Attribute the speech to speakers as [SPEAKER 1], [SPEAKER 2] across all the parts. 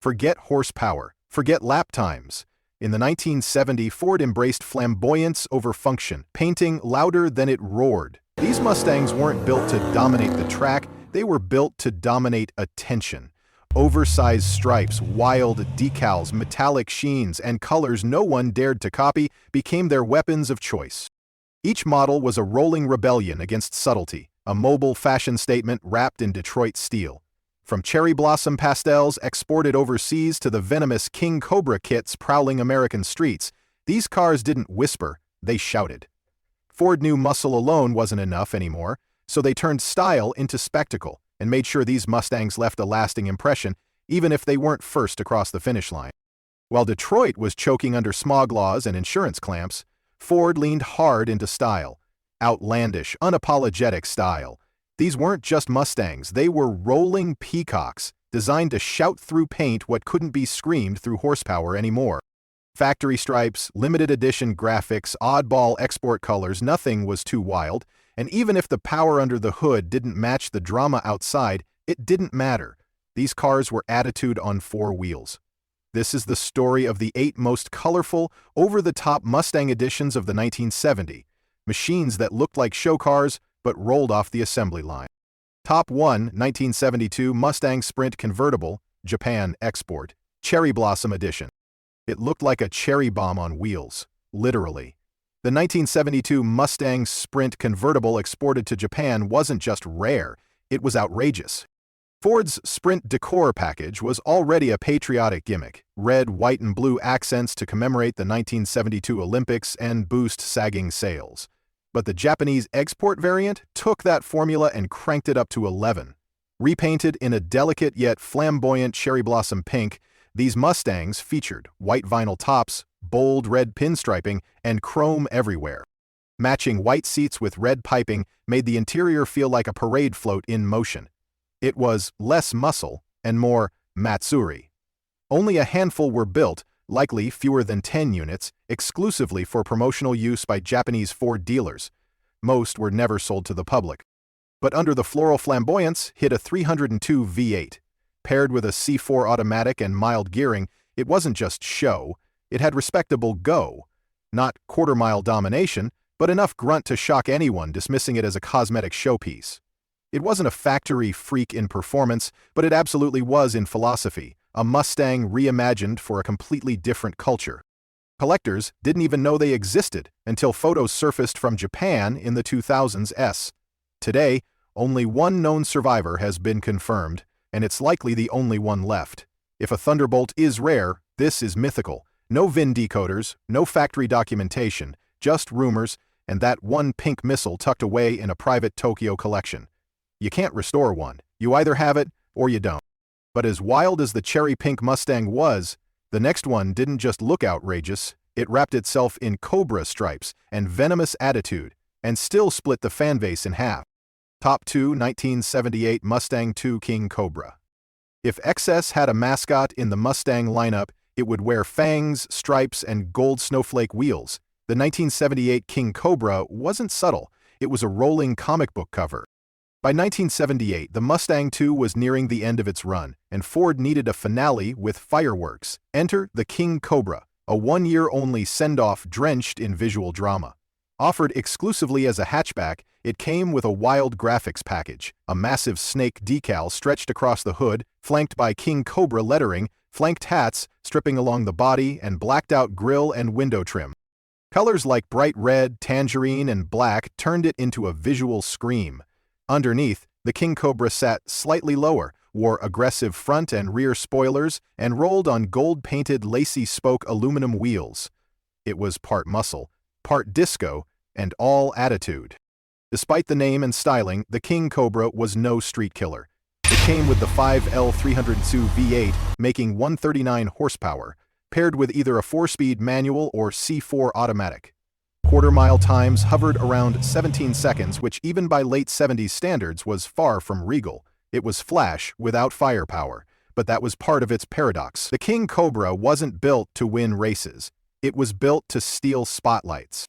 [SPEAKER 1] Forget horsepower, forget lap times. In the 1970s, Ford embraced flamboyance over function, painting louder than it roared. These Mustangs weren't built to dominate the track, they were built to dominate attention. Oversized stripes, wild decals, metallic sheens, and colors no one dared to copy became their weapons of choice. Each model was a rolling rebellion against subtlety, a mobile fashion statement wrapped in Detroit steel. From cherry blossom pastels exported overseas to the venomous King Cobra kits prowling American streets, these cars didn't whisper, they shouted. Ford knew muscle alone wasn't enough anymore, so they turned style into spectacle and made sure these Mustangs left a lasting impression, even if they weren't first across the finish line. While Detroit was choking under smog laws and insurance clamps, Ford leaned hard into style. Outlandish, unapologetic style. These weren't just Mustangs, they were rolling peacocks, designed to shout through paint what couldn't be screamed through horsepower anymore. Factory stripes, limited edition graphics, oddball export colors, nothing was too wild, and even if the power under the hood didn't match the drama outside, it didn't matter. These cars were attitude on four wheels. This is the story of the 8 most colorful, over-the-top Mustang editions of the 1970s, machines that looked like show cars but rolled off the assembly line. Top 1, 1972 Mustang Sprint Convertible, Japan export, Cherry Blossom Edition. It looked like a cherry bomb on wheels, literally. The 1972 Mustang Sprint Convertible exported to Japan wasn't just rare, it was outrageous. Ford's Sprint decor package was already a patriotic gimmick, red, white, and blue accents to commemorate the 1972 Olympics and boost sagging sales. But the Japanese export variant took that formula and cranked it up to 11. Repainted in a delicate yet flamboyant cherry blossom pink, these Mustangs featured white vinyl tops, bold red pinstriping, and chrome everywhere. Matching white seats with red piping made the interior feel like a parade float in motion. It was less muscle and more Matsuri. Only a handful were built, likely fewer than 10 units, exclusively for promotional use by Japanese Ford dealers. Most were never sold to the public. But under the floral flamboyance hid a 302 V8. Paired with a C4 automatic and mild gearing, it wasn't just show, it had respectable go. Not quarter-mile domination, but enough grunt to shock anyone dismissing it as a cosmetic showpiece. It wasn't a factory freak in performance, but it absolutely was in philosophy, a Mustang reimagined for a completely different culture. Collectors didn't even know they existed until photos surfaced from Japan in the 2000s. Today, only one known survivor has been confirmed, and it's likely the only one left. If a Thunderbolt is rare, this is mythical. No VIN decoders, no factory documentation, just rumors, and that one pink missile tucked away in a private Tokyo collection. You can't restore one. You either have it or you don't. But as wild as the cherry pink Mustang was, the next one didn't just look outrageous, it wrapped itself in Cobra stripes and venomous attitude, and still split the fanbase in half. Top 2, 1978 Mustang II King Cobra. If XS had a mascot in the Mustang lineup, it would wear fangs, stripes, and gold snowflake wheels. The 1978 King Cobra wasn't subtle, it was a rolling comic book cover. By 1978, the Mustang II was nearing the end of its run, and Ford needed a finale with fireworks. Enter the King Cobra, a one-year-only send-off drenched in visual drama. Offered exclusively as a hatchback, it came with a wild graphics package, a massive snake decal stretched across the hood, flanked by King Cobra lettering, flanked hats stripping along the body, and blacked-out grille and window trim. Colors like bright red, tangerine, and black turned it into a visual scream. Underneath, the King Cobra sat slightly lower, wore aggressive front and rear spoilers, and rolled on gold-painted lacy spoke aluminum wheels. It was part muscle, part disco, and all attitude. Despite the name and styling, the King Cobra was no street killer. It came with the 5L302 V8, making 139 horsepower, paired with either a 4-speed manual or C4 automatic. Quarter-mile times hovered around 17 seconds, which even by late 70s standards was far from regal. It was flash without firepower, but that was part of its paradox. The King Cobra wasn't built to win races. It was built to steal spotlights.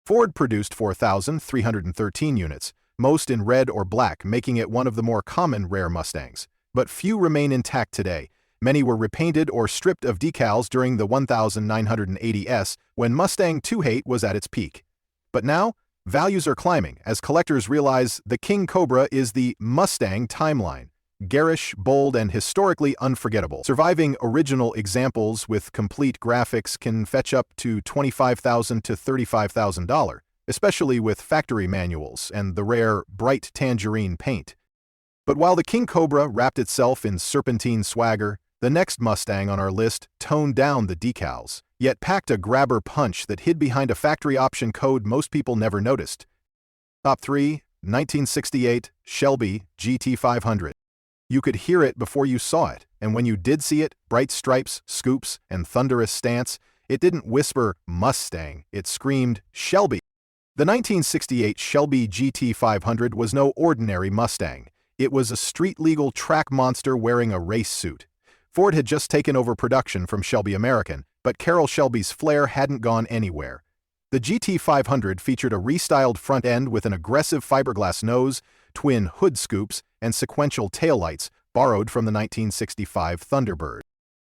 [SPEAKER 1] Ford produced 4,313 units, most in red or black, making it one of the more common rare Mustangs. But few remain intact today. Many were repainted or stripped of decals during the 1980s when Mustang II was at its peak. But now, values are climbing as collectors realize the King Cobra is the Mustang timeline. Garish, bold, and historically unforgettable. Surviving original examples with complete graphics can fetch up to $25,000 to $35,000, especially with factory manuals and the rare bright tangerine paint. But while the King Cobra wrapped itself in serpentine swagger, the next Mustang on our list toned down the decals, yet packed a grabber punch that hid behind a factory option code most people never noticed. Top 3, 1968 Shelby GT500. You could hear it before you saw it, and when you did see it, bright stripes, scoops, and thunderous stance, it didn't whisper Mustang, it screamed Shelby. The 1968 Shelby GT500 was no ordinary Mustang. It was a street-legal track monster wearing a race suit. Ford had just taken over production from Shelby American, but Carroll Shelby's flair hadn't gone anywhere. The GT500 featured a restyled front end with an aggressive fiberglass nose, twin hood scoops, and sequential taillights borrowed from the 1965 Thunderbird.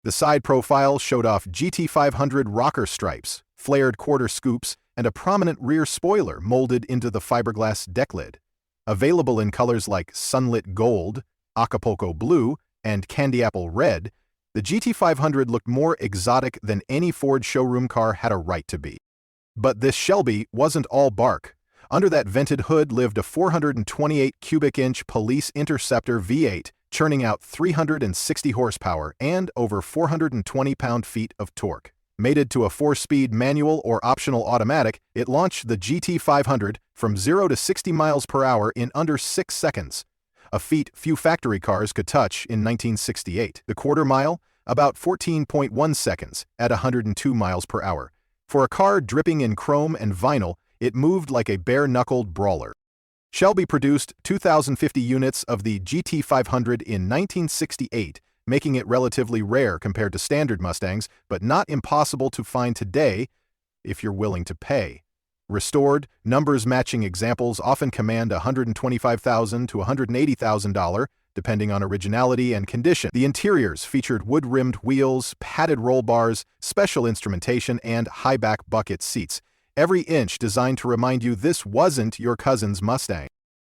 [SPEAKER 1] The side profile showed off GT500 rocker stripes, flared quarter scoops, and a prominent rear spoiler molded into the fiberglass deck lid. Available in colors like sunlit gold, Acapulco blue, and candy apple red, the GT500 looked more exotic than any Ford showroom car had a right to be. But this Shelby wasn't all bark. Under that vented hood lived a 428 cubic inch Police Interceptor V8, churning out 360 horsepower and over 420 pound-feet of torque. Mated to a 4-speed manual or optional automatic, it launched the GT500 from 0 to 60 miles per hour in under 6 seconds, a feat few factory cars could touch in 1968. The quarter mile, about 14.1 seconds at 102 miles per hour. For a car dripping in chrome and vinyl, it moved like a bare-knuckled brawler. Shelby produced 2,050 units of the GT500 in 1968, making it relatively rare compared to standard Mustangs, but not impossible to find today if you're willing to pay. Restored, numbers-matching examples often command $125,000 to $180,000, depending on originality and condition. The interiors featured wood-rimmed wheels, padded roll bars, special instrumentation, and high-back bucket seats, every inch designed to remind you this wasn't your cousin's Mustang.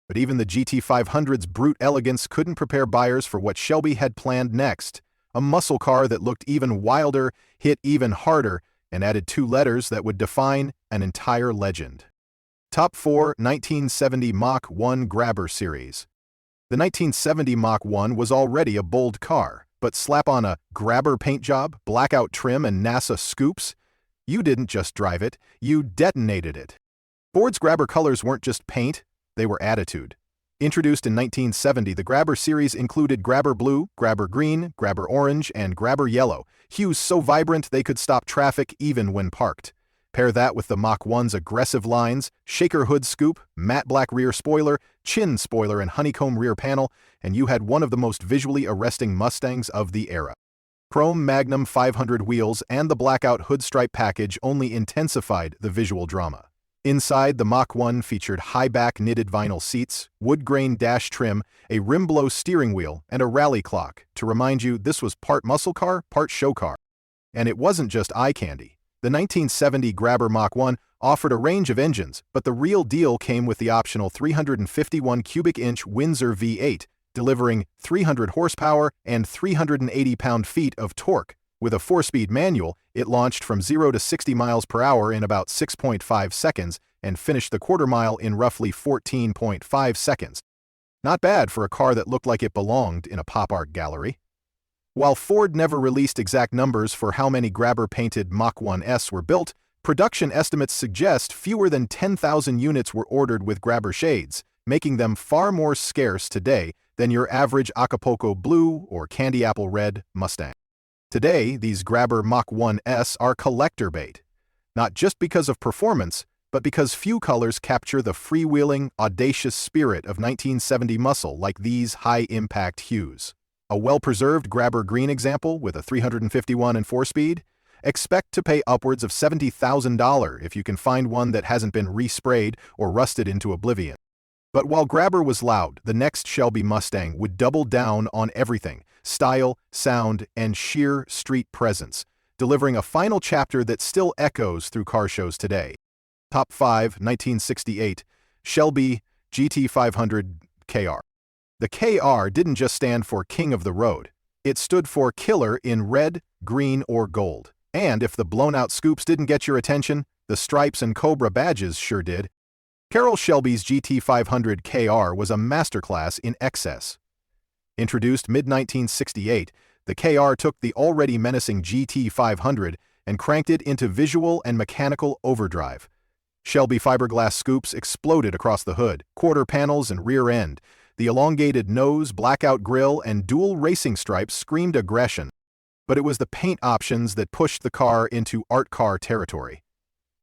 [SPEAKER 1] But even the GT500's brute elegance couldn't prepare buyers for what Shelby had planned next, a muscle car that looked even wilder, hit even harder, and added 2 letters that would define an entire legend. Top 4 1970 Mach 1 Grabber Series. The 1970 Mach 1 was already a bold car, but slap on a grabber paint job, blackout trim, and NASA scoops? You didn't just drive it, you detonated it. Ford's grabber colors weren't just paint, they were attitude. Introduced in 1970, the Grabber series included Grabber Blue, Grabber Green, Grabber Orange, and Grabber Yellow, hues so vibrant they could stop traffic even when parked. Pair that with the Mach 1's aggressive lines, shaker hood scoop, matte black rear spoiler, chin spoiler, and honeycomb rear panel, and you had one of the most visually arresting Mustangs of the era. Chrome Magnum 500 wheels and the blackout hood stripe package only intensified the visual drama. Inside, the Mach 1 featured high-back knitted vinyl seats, wood-grain dash trim, a rim-blow steering wheel, and a rally clock to remind you this was part muscle car, part show car. And it wasn't just eye candy. The 1970 Grabber Mach 1 offered a range of engines, but the real deal came with the optional 351 cubic inch Windsor V8, delivering 300 horsepower and 380 pound-feet of torque. With a 4-speed manual, it launched from 0 to 60 miles per hour in about 6.5 seconds and finished the quarter mile in roughly 14.5 seconds. Not bad for a car that looked like it belonged in a pop art gallery. While Ford never released exact numbers for how many Grabber-painted Mach 1s were built, production estimates suggest fewer than 10,000 units were ordered with Grabber shades, making them far more scarce today than your average Acapulco Blue or Candy Apple Red Mustang. Today, these Grabber Mach 1s are collector bait, not just because of performance, but because few colors capture the freewheeling, audacious spirit of 1970 muscle like these high-impact hues. A well-preserved Grabber Green example with a 351 and 4-speed? Expect to pay upwards of $70,000 if you can find one that hasn't been resprayed or rusted into oblivion. But while Grabber was loud, the next Shelby Mustang would double down on everything: style, sound, and sheer street presence, delivering a final chapter that still echoes through car shows today. Top 5, 1968, Shelby GT500KR. The KR didn't just stand for King of the Road. It stood for killer in red, green, or gold. And if the blown-out scoops didn't get your attention, the stripes and Cobra badges sure did. Carroll Shelby's GT500KR was a masterclass in excess. Introduced mid-1968, the KR took the already menacing GT500 and cranked it into visual and mechanical overdrive. Shelby fiberglass scoops exploded across the hood, quarter panels, and rear end. The elongated nose, blackout grille, and dual racing stripes screamed aggression. But it was the paint options that pushed the car into art car territory.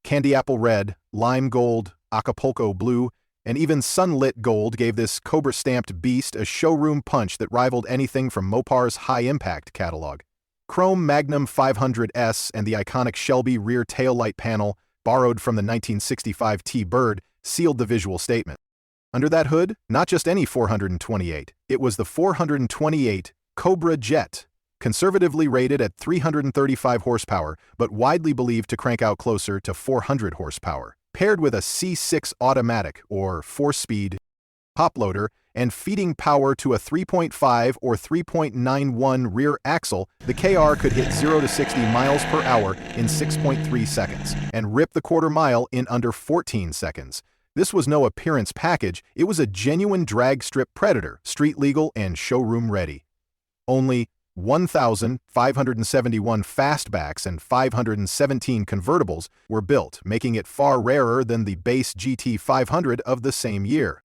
[SPEAKER 1] Candy apple red, lime gold, Acapulco blue, and even sunlit gold gave this Cobra-stamped beast a showroom punch that rivaled anything from Mopar's high-impact catalog. Chrome Magnum 500S and the iconic Shelby rear taillight panel, borrowed from the 1965 T-Bird, sealed the visual statement. Under that hood, not just any 428, it was the 428 Cobra Jet, conservatively rated at 335 horsepower, but widely believed to crank out closer to 400 horsepower. Paired with a C6 automatic or 4-speed top loader and feeding power to a 3.5 or 3.91 rear axle, the KR could hit 0 to 60 miles per hour in 6.3 seconds and rip the quarter mile in under 14 seconds. This was no appearance package, it was a genuine drag strip predator, street legal and showroom ready. Only 1,571 fastbacks and 517 convertibles were built, making it far rarer than the base GT500 of the same year.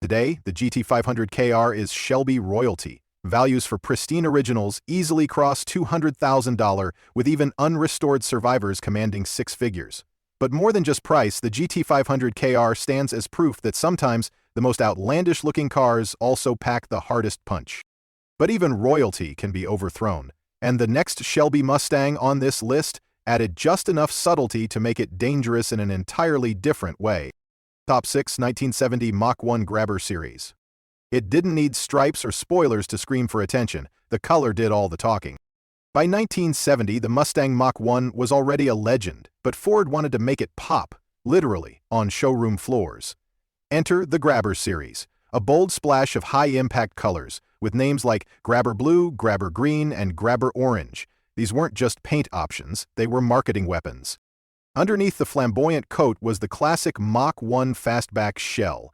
[SPEAKER 1] Today, the GT500KR is Shelby royalty. Values for pristine originals easily cross $200,000, with even unrestored survivors commanding six figures. But more than just price, the GT500KR stands as proof that sometimes the most outlandish-looking cars also pack the hardest punch. But even royalty can be overthrown, and the next Shelby Mustang on this list added just enough subtlety to make it dangerous in an entirely different way. Top 6, 1970 Mach 1 Grabber Series. It didn't need stripes or spoilers to scream for attention, the color did all the talking. By 1970, the Mustang Mach 1 was already a legend, but Ford wanted to make it pop, literally, on showroom floors. Enter the Grabber Series, a bold splash of high-impact colors, with names like Grabber Blue, Grabber Green, and Grabber Orange. These weren't just paint options, they were marketing weapons. Underneath the flamboyant coat was the classic Mach 1 fastback shell,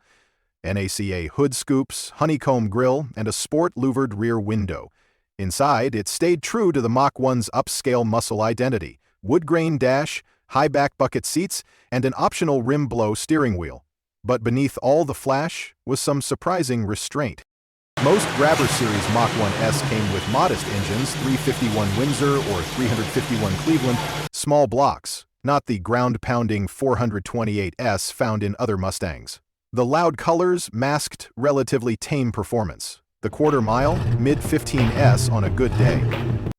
[SPEAKER 1] NACA hood scoops, honeycomb grille, and a sport-louvered rear window. Inside, it stayed true to the Mach 1's upscale muscle identity: wood-grain dash, high back bucket seats, and an optional rim-blow steering wheel. But beneath all the flash was some surprising restraint. Most Grabber Series Mach 1S came with modest engines, 351 Windsor or 351 Cleveland, small blocks, not the ground-pounding 428S found in other Mustangs. The loud colors masked relatively tame performance. The quarter mile, mid-15s on a good day.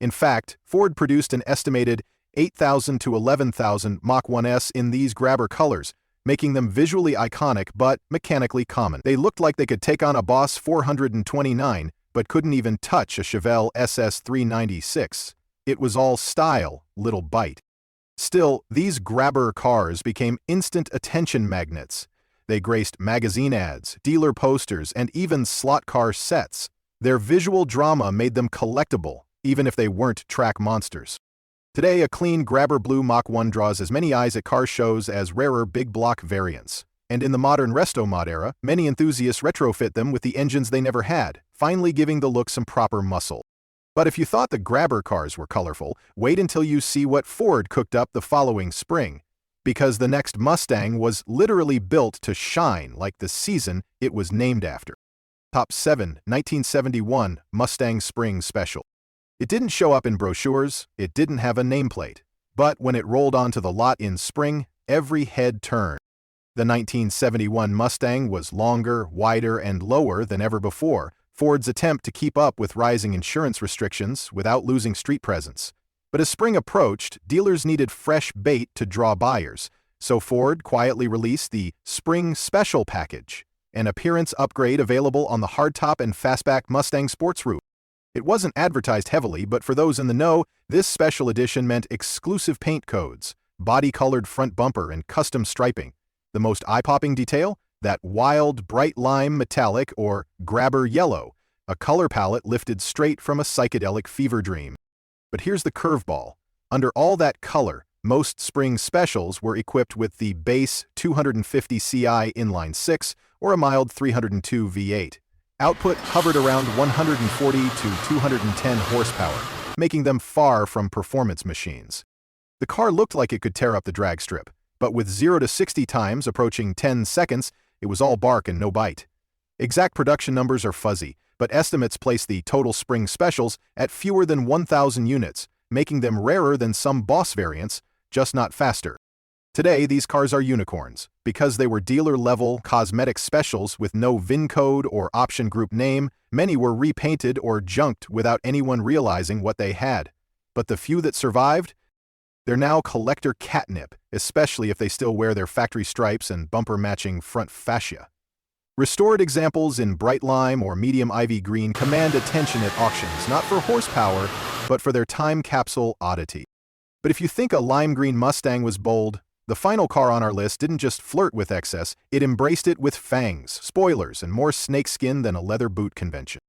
[SPEAKER 1] In fact, Ford produced an estimated 8,000 to 11,000 Mach 1S in these Grabber colors, making them visually iconic but mechanically common. They looked like they could take on a Boss 429, but couldn't even touch a Chevelle SS 396. It was all style, little bite. Still, these Grabber cars became instant attention magnets. They graced magazine ads, dealer posters, and even slot car sets. Their visual drama made them collectible, even if they weren't track monsters. Today, a clean Grabber Blue Mach 1 draws as many eyes at car shows as rarer big block variants. And in the modern resto mod era, many enthusiasts retrofit them with the engines they never had, finally giving the look some proper muscle. But if you thought the Grabber cars were colorful, wait until you see what Ford cooked up the following spring. Because the next Mustang was literally built to shine like the season it was named after. Top 7, 1971 Mustang Spring Special. It didn't show up in brochures, it didn't have a nameplate. But when it rolled onto the lot in spring, every head turned. The 1971 Mustang was longer, wider, and lower than ever before, Ford's attempt to keep up with rising insurance restrictions without losing street presence. But as spring approached, dealers needed fresh bait to draw buyers, so Ford quietly released the Spring Special Package, an appearance upgrade available on the hardtop and fastback Mustang sports route. It wasn't advertised heavily, but for those in the know, this special edition meant exclusive paint codes, body-colored front bumper, and custom striping. The most eye-popping detail? That wild, bright lime metallic or grabber yellow, a color palette lifted straight from a psychedelic fever dream. But here's the curveball. Under all that color, most spring specials were equipped with the base 250 CI inline-6 or a mild 302 V8. Output hovered around 140 to 210 horsepower, making them far from performance machines. The car looked like it could tear up the drag strip, but with 0 to 60 times approaching 10 seconds, it was all bark and no bite. Exact production numbers are fuzzy, but estimates place the total spring specials at fewer than 1,000 units, making them rarer than some Boss variants, just not faster. Today, these cars are unicorns. Because they were dealer-level cosmetic specials with no VIN code or option group name, many were repainted or junked without anyone realizing what they had. But the few that survived? They're now collector catnip, especially if they still wear their factory stripes and bumper-matching front fascia. Restored examples in bright lime or medium ivy green command attention at auctions, not for horsepower, but for their time capsule oddity. But if you think a lime green Mustang was bold, the final car on our list didn't just flirt with excess, it embraced it with fangs, spoilers, and more snakeskin than a leather boot convention.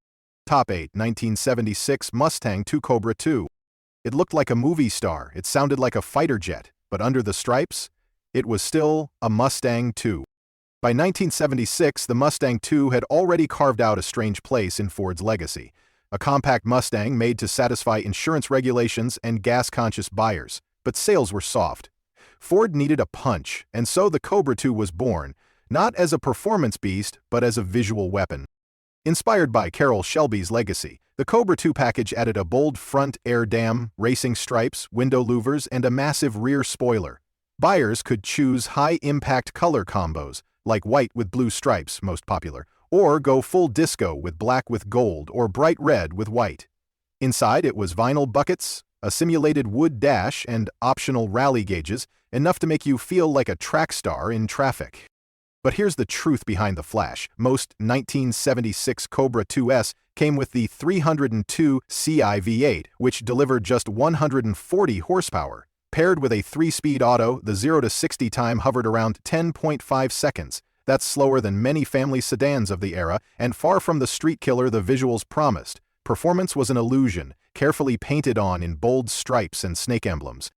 [SPEAKER 1] Top 8, 1976 Mustang II Cobra II. It looked like a movie star, it sounded like a fighter jet, but under the stripes, it was still a Mustang II. By 1976, the Mustang II had already carved out a strange place in Ford's legacy. A compact Mustang made to satisfy insurance regulations and gas-conscious buyers, but sales were soft. Ford needed a punch, and so the Cobra II was born, not as a performance beast, but as a visual weapon. Inspired by Carroll Shelby's legacy, the Cobra II package added a bold front air dam, racing stripes, window louvers, and a massive rear spoiler. Buyers could choose high-impact color combos, like white with blue stripes, most popular, or go full disco with black with gold or bright red with white. Inside, it was vinyl buckets, a simulated wood dash, and optional rally gauges, enough to make you feel like a track star in traffic. But here's the truth behind the flash. Most 1976 Cobra IIs came with the 302 CI V8, which delivered just 140 horsepower. Paired with a 3-speed auto, the 0 to 60 time hovered around 10.5 seconds. That's slower than many family sedans of the era, and far from the street killer the visuals promised. Performance was an illusion, carefully painted on in bold stripes and snake emblems.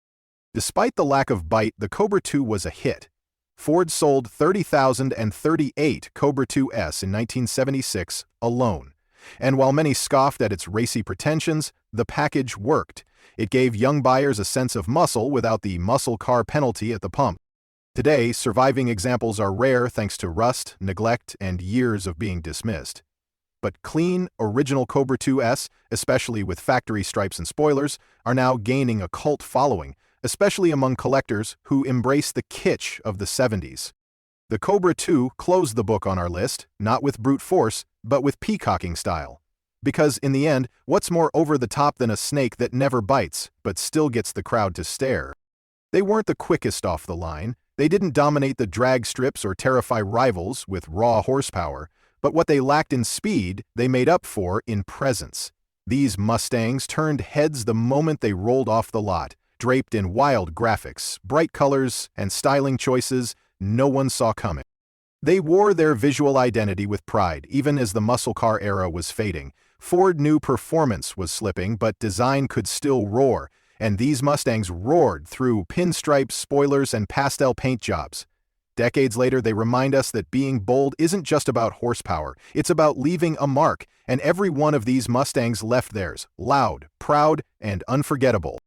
[SPEAKER 1] Despite the lack of bite, the Cobra II was a hit. Ford sold 30,038 Cobra IIs in 1976 alone. And while many scoffed at its racy pretensions, the package worked. It gave young buyers a sense of muscle without the muscle car penalty at the pump. Today, surviving examples are rare thanks to rust, neglect, and years of being dismissed. But clean, original Cobra IIs, especially with factory stripes and spoilers, are now gaining a cult following, especially among collectors who embrace the kitsch of the 70s. The Cobra II closed the book on our list, not with brute force, but with peacocking style. Because in the end, what's more over the top than a snake that never bites, but still gets the crowd to stare? They weren't the quickest off the line, they didn't dominate the drag strips or terrify rivals with raw horsepower, but what they lacked in speed, they made up for in presence. These Mustangs turned heads the moment they rolled off the lot, draped in wild graphics, bright colors, and styling choices no one saw coming. They wore their visual identity with pride, even as the muscle car era was fading. Ford knew performance was slipping, but design could still roar, and these Mustangs roared through pinstripes, spoilers, and pastel paint jobs. Decades later, they remind us that being bold isn't just about horsepower, it's about leaving a mark, and every one of these Mustangs left theirs, loud, proud, and unforgettable.